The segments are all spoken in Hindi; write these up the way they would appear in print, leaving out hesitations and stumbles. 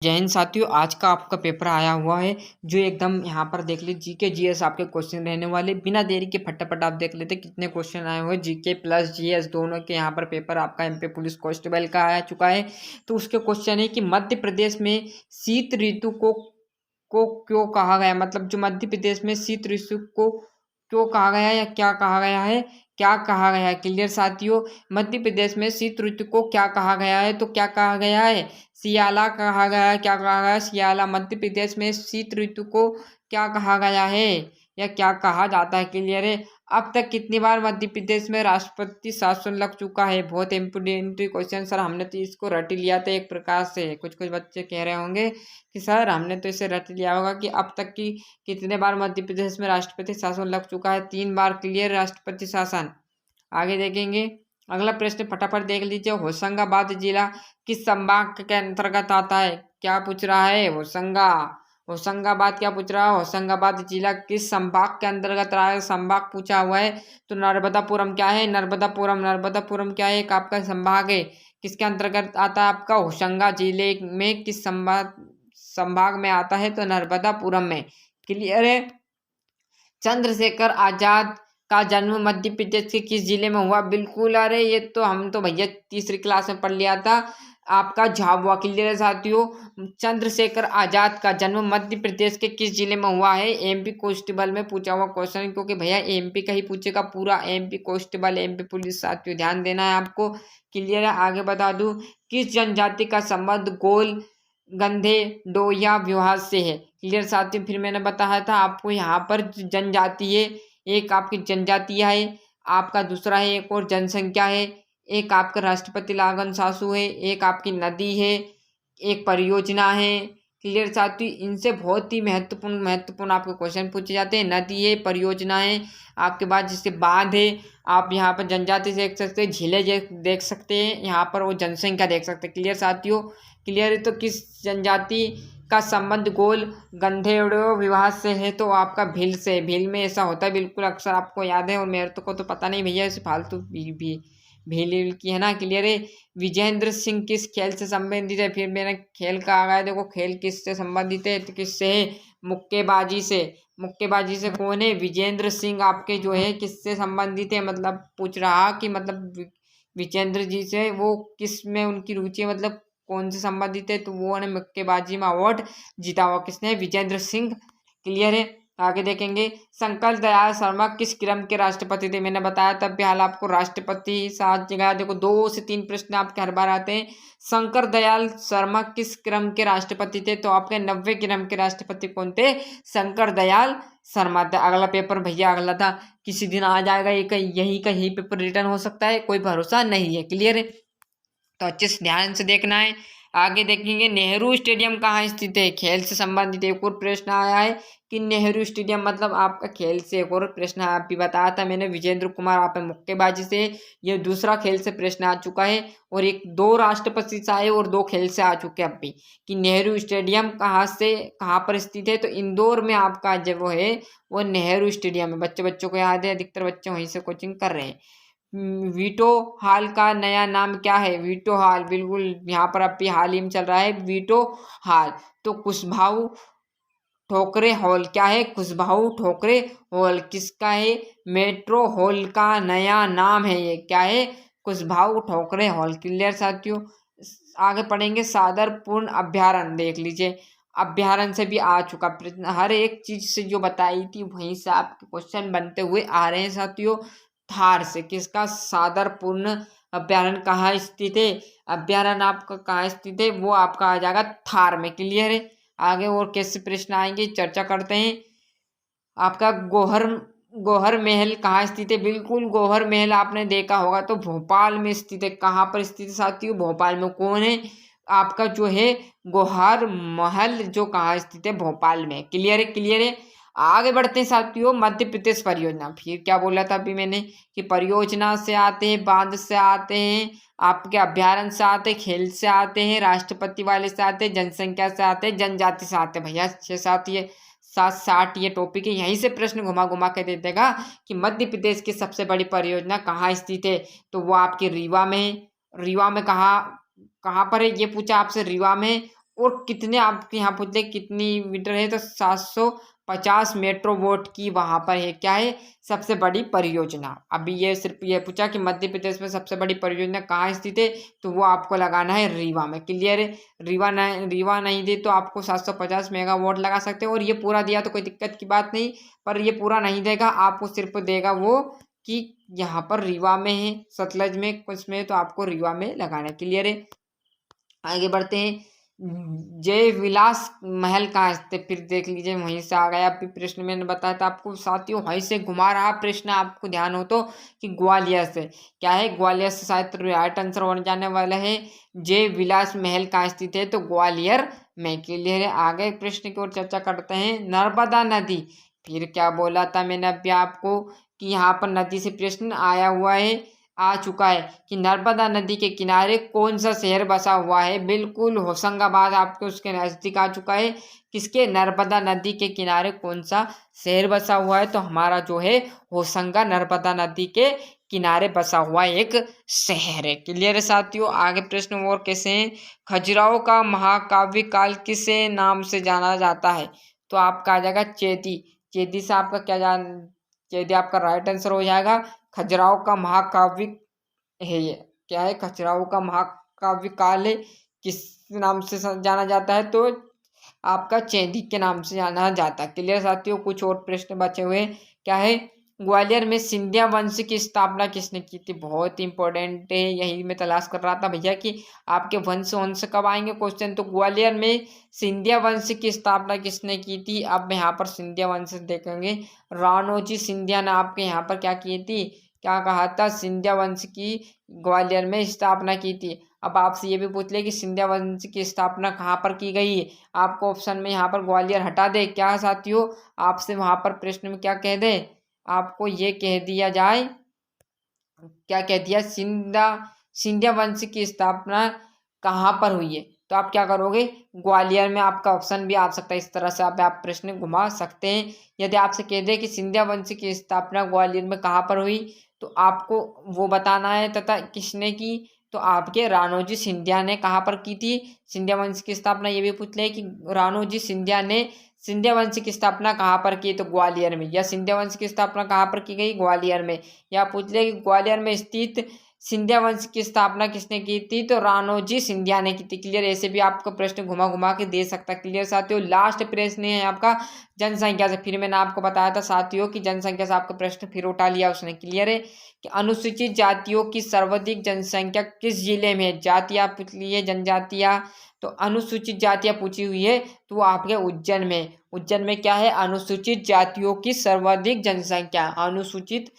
जय हिंद साथियों, आज का आपका पेपर आया हुआ है जो एकदम यहाँ पर देख लीजिए जीके जीएस आपके क्वेश्चन रहने वाले। बिना देरी के फटाफट आप देख लेते कितने क्वेश्चन आए हुए हैं। जीके प्लस जीएस दोनों के यहाँ पर पेपर आपका एमपी पुलिस कांस्टेबल का आ चुका है। तो उसके क्वेश्चन है कि मध्य प्रदेश में शीत ऋतु को क्यों कहा गया, मतलब जो मध्य प्रदेश में शीत ऋतु को क्यों कहा गया या क्या कहा गया है, क्या कहा गया है। क्लियर साथियों, मध्य प्रदेश में शीत ऋतु को क्या कहा गया है, तो क्या कहा गया है, सियाला कहा गया है। क्या कहा गया है, सियाला। मध्य प्रदेश में शीत ऋतु को क्या कहा गया है या क्या कहा जाता है। क्लियर है। अब तक कितनी बार मध्य प्रदेश में राष्ट्रपति शासन लग चुका है। बहुत इंपोर्टेंट क्वेश्चन सर, हमने तो इसको रट लिया था एक प्रकार से। कुछ कुछ बच्चे कह रहे होंगे कि सर हमने तो इसे रट लिया होगा कि अब तक की कितने बार मध्य प्रदेश में राष्ट्रपति शासन लग चुका है। 3 बार। क्लियर, राष्ट्रपति शासन। आगे देखेंगे अगला प्रश्न, फटाफट देख लीजिए। होशंगाबाद जिला किस संभाग के अंतर्गत आता है। क्या पूछ रहा है, होशंगाबाद क्या पूछ रहा है, होशंगाबाद जिला किस संभाग के अंतर्गत रहा है। संभाग पूछा हुआ है तो नर्मदापुरम क्या है, नर्मदापुरम क्या है, एक आपका संभाग है। किसके अंतर्गत आता है आपका, होशंगा जिले में किस संभाग में आता है, तो नर्मदापुरम में। क्लियर है। चंद्रशेखर आजाद का जन्म मध्य प्रदेश के किस जिले में हुआ। बिल्कुल, अरे ये तो हम तो भैया तीसरी क्लास में पढ़ लिया था, आपका झाबुआ। क्लियर है साथियों, चंद्रशेखर आजाद का जन्म मध्य प्रदेश के किस जिले में हुआ है। एमपी कांस्टेबल में पूछा हुआ क्वेश्चन, क्योंकि भैया एमपी का ही पूछेगा पूरा, एमपी कांस्टेबल एमपी पुलिस। साथियों ध्यान देना है आपको। क्लियर है। आगे बता दूं, किस जनजाति का संबंध गोल गंधे डोया विवाह से है। क्लियर साथियों, फिर मैंने बताया था आपको यहाँ पर जनजाति है, एक आपकी जनजातीय है, आपका दूसरा है एक और जनसंख्या है, एक आपका राष्ट्रपति लागन सासू है, एक आपकी नदी है, एक परियोजना है। क्लियर साथियों, इनसे बहुत ही महत्वपूर्ण आपके क्वेश्चन पूछे जाते हैं। नदी है, परियोजना है, आपके पास जिससे बांध है। आप यहाँ पर जनजाति देख सकते हैं, झीलें देख सकते हैं, यहाँ पर वो जनसंख्या देख सकते हैं। क्लियर साथियों, क्लियर है। तो किस जनजाति का संबंध गोल गंधेड़ो विवाह से है, तो आपका भील से। भील में ऐसा होता है, बिल्कुल अक्सर आपको याद है, और मेरे को तो पता नहीं भैया, इसे फालतू भील की है ना। क्लियर है। विजेंद्र सिंह किस खेल से संबंधित है। फिर मैंने खेल का आ गया, देखो खेल किससे संबंधित है, तो किससे है, मुक्केबाजी से। मुक्केबाजी से कौन है, विजेंद्र सिंह आपके जो है किससे संबंधित है, मतलब पूछ रहा कि मतलब विजेंद्र जी से वो किस में उनकी रुचि है, मतलब कौन से संबंधित है, तो वो ने मुक्केबाजी में अवार्ड जीता हुआ किसने, विजेंद्र सिंह। क्लियर है। आगे देखेंगे, शंकर दयाल शर्मा किस क्रम के राष्ट्रपति थे। मैंने बताया तब भी हाल आपको राष्ट्रपति साथ जगह, देखो 2 से 3 प्रश्न आपके हर बार आते हैं। शंकर दयाल शर्मा किस क्रम के राष्ट्रपति थे, तो आपके 90 क्रम के राष्ट्रपति कौन थे, शंकर दयाल शर्मा थे। अगला पेपर भैया अगला था, किसी दिन आ जाएगा, ये कहीं पेपर रिटर्न हो सकता है, कोई भरोसा नहीं है। क्लियर है, तो अच्छे से ध्यान से देखना है। आगे देखेंगे, नेहरू स्टेडियम कहाँ स्थित है। खेल से संबंधित एक और प्रश्न आया है कि नेहरू स्टेडियम मतलब आपका खेल से एक और प्रश्न आप भी बताया था मैंने, विजेंद्र कुमार आप मुक्केबाजी से। ये दूसरा खेल से प्रश्न आ चुका है, और एक 2 राष्ट्रपति से आए और 2 खेल से आ चुके हैं अब भी, कि नेहरू स्टेडियम कहाँ पर स्थित है, तो इंदौर में आपका जो वो है वो नेहरू स्टेडियम है। बच्चों को याद है, अधिकतर बच्चे वहीं से कोचिंग कर रहे हैं। वीटो हॉल का नया नाम क्या है। वीटो हॉल, बिल्कुल यहाँ पर अभी हाल ही में चल रहा है वीटो हॉल। तो कुशभाऊ ठोकरे हॉल क्या है, कुशभाऊ ठोकरे हॉल किसका है, मेट्रो हॉल का नया नाम है ये, क्या है, कुशभाऊ ठोकरे हॉल। क्लियर साथियों। आगे पढ़ेंगे, सादरपूर्ण अभ्यारण्य देख लीजिए, अभ्यारण्य से भी आ चुका प्रश्न। हर एक चीज से जो बताई थी वहीं से आपके क्वेश्चन बनते हुए आ रहे हैं साथियों। थार से किसका, सादरपूर्ण अभ्यारण्य कहाँ स्थित है, अभ्यारण्य आपका कहाँ स्थित है, वो आपका आ जाएगा थार में। क्लियर है। आगे और कैसे प्रश्न आएंगे चर्चा करते हैं। आपका गोहर महल कहाँ स्थित है। बिल्कुल, गोहर महल आपने देखा होगा तो भोपाल में स्थित है। कहाँ पर स्थित है साथियों, भोपाल में। कौन है आपका जो है गोहर महल, जो कहाँ स्थित है, भोपाल में। क्लियर है, क्लियर है। आगे बढ़ते हैं साथियों, मध्य प्रदेश परियोजना। फिर क्या बोला था अभी मैंने कि परियोजना से आते हैं, बांध से आते हैं, आपके अभ्यारण्य से आते हैं, खेल से आते हैं, राष्ट्रपति वाले से आते हैं, जनसंख्या से आते हैं, जनजाति से आते हैं। भैया 6-7 ये 7-8 ये टॉपिक है, यहीं से प्रश्न घुमा घुमा के दे देगा कि मध्य प्रदेश की सबसे बड़ी परियोजना कहाँ स्थित है, तो वो आपके रीवा में है। रीवा में कहाँ पर है, ये पूछा आपसे, रीवा में। और कितने आपके यहाँ पूछते कितनी मीटर है, तो 750 मेट्रो वोट की वहाँ पर है क्या है सबसे बड़ी परियोजना। अभी ये सिर्फ ये पूछा कि मध्य प्रदेश में सबसे बड़ी परियोजना कहाँ स्थित है, तो वो आपको लगाना है रीवा में। क्लियर है। रीवा नहीं दे तो आपको 750 मेगावाट लगा सकते हो, और ये पूरा दिया तो कोई दिक्कत की बात नहीं, पर ये पूरा नहीं देगा, आपको सिर्फ देगा वो कि यहाँ पर रीवा में है, सतलज में कुछ में, तो आपको रीवा में लगाना है। क्लियर है। आगे बढ़ते हैं। जय विलास महल कहाँ स्थित, फिर देख लीजिए वहीं से आ गया। अभी प्रश्न मैंने बताया था आपको साथियों, वहीं से घुमा रहा प्रश्न, आपको ध्यान हो तो कि ग्वालियर से क्या है, ग्वालियर से शायद राइट आंसर होने जाने वाला है। जय विलास महल कहाँ स्थित है, तो ग्वालियर में। क्लियर है। आगे प्रश्न की ओर चर्चा करते हैं। नर्मदा नदी, फिर क्या बोला था मैंने अभी आपको कि यहाँ पर नदी से प्रश्न आया हुआ है, आ चुका है कि नर्मदा नदी के किनारे कौन सा शहर बसा हुआ है। बिल्कुल होशंगाबाद आपके उसके नजदीक आ चुका है। किसके, नर्मदा नदी के किनारे कौन सा शहर बसा हुआ है, तो हमारा जो है होशंगा नर्मदा नदी के किनारे बसा हुआ एक शहर है। क्लियर है साथियों। आगे प्रश्न और कैसे हैं। खजुराहो का महाकाव्य काल किस नाम से जाना जाता है, तो आपका आ जाएगा चेदी। चेदी से आपका क्या जान, चेदी आपका राइट आंसर हो जाएगा। खजुराहो का महाकाव्य है ये क्या है, खजुराहो का महाकाव्य काल है किस नाम से जाना जाता है, तो आपका चेदी के नाम से जाना जाता है। क्लियर साथियों। कुछ और प्रश्न बचे हुए क्या है। ग्वालियर में सिंधिया वंश की स्थापना किसने की थी, बहुत इंपॉर्टेंट है, यही मैं तलाश कर रहा था भैया कि आपके वंश वंश कब आएंगे क्वेश्चन। तो ग्वालियर में सिंधिया वंश की स्थापना किसने की थी, अब यहाँ पर सिंधिया वंश देखेंगे। राणोजी सिंधिया ने आपके यहाँ पर क्या की थी, क्या कहा था, सिंधिया वंश की ग्वालियर में स्थापना की थी। अब आपसे ये भी पूछ ले कि सिंधिया वंश की स्थापना कहाँ पर की गई है, आपको ऑप्शन में यहाँ पर ग्वालियर हटा दे क्या साथियों, आपसे वहाँ पर प्रश्न में क्या कह दे, आपको ये कह दिया जाए, क्या कह दिया, सिंधिया वंश की स्थापना कहाँ पर हुई है, तो आप क्या करोगे, ग्वालियर में। आपका ऑप्शन भी आ सकता है, इस तरह से आप प्रश्न घुमा सकते हैं। यदि आपसे कह दे कि सिंधिया वंश की स्थापना ग्वालियर में कहाँ पर हुई, तो आपको वो बताना है तथा किसने की, तो आपके राणोजी सिंधिया ने कहाँ पर की थी सिंधिया वंश की स्थापना। ये भी पूछ ले कि राणोजी सिंधिया ने सिंधिया वंश की स्थापना कहाँ पर की, तो ग्वालियर में। या सिंधिया वंश की स्थापना कहाँ पर की गई, ग्वालियर में। या पूछ ले कि ग्वालियर में स्थित सिंधिया वंश की स्थापना किसने की थी, तो राणोजी सिंधिया ने की थी। क्लियर। ऐसे भी आपको प्रश्न घुमा घुमा के दे सकता है। क्लियर साथियों। लास्ट प्रश्न है आपका जनसंख्या से, फिर मैंने आपको बताया था साथियों कि जनसंख्या से आपका प्रश्न फिर उठा लिया उसने। क्लियर है कि अनुसूचित जातियों की सर्वाधिक जनसंख्या किस जिले में है, जातियाँ पूछ ली है, जनजातियाँ, तो अनुसूचित जातियाँ पूछी हुई है, तो वो आपके उज्जैन में। उज्जैन में क्या है, अनुसूचित जातियों की सर्वाधिक जनसंख्या, अनुसूचित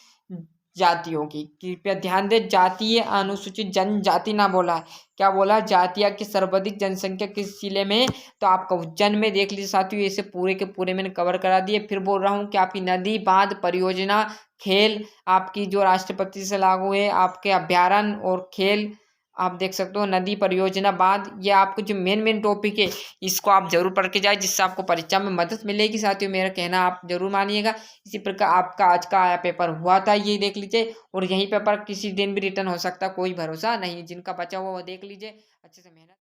जातियों की। कृपया ध्यान दें, जातीय अनुसूचित जनजाति ना बोला है, क्या बोला, जातिया की सर्वाधिक जनसंख्या किस जिले में, तो आपका उज्जैन में। देख लीजिए साथियों, इसे पूरे के पूरे मैंने कवर करा दिए। फिर बोल रहा हूँ कि आपकी नदी बांध परियोजना, खेल आपकी जो राष्ट्रपति से लागू है, आपके अभ्यारण्य और खेल आप देख सकते हो, नदी परियोजना बांध, ये आपको जो मेन टॉपिक है इसको आप जरूर पढ़ के जाए, जिससे आपको परीक्षा में मदद मिलेगी साथियों। मेरा कहना आप जरूर मानिएगा। इसी प्रकार आपका आज का आया पेपर हुआ था, ये देख लीजिए, और यही पेपर किसी दिन भी रिटर्न हो सकता, कोई भरोसा नहीं। जिनका बचा हुआ वो देख लीजिए, अच्छे से मेहनत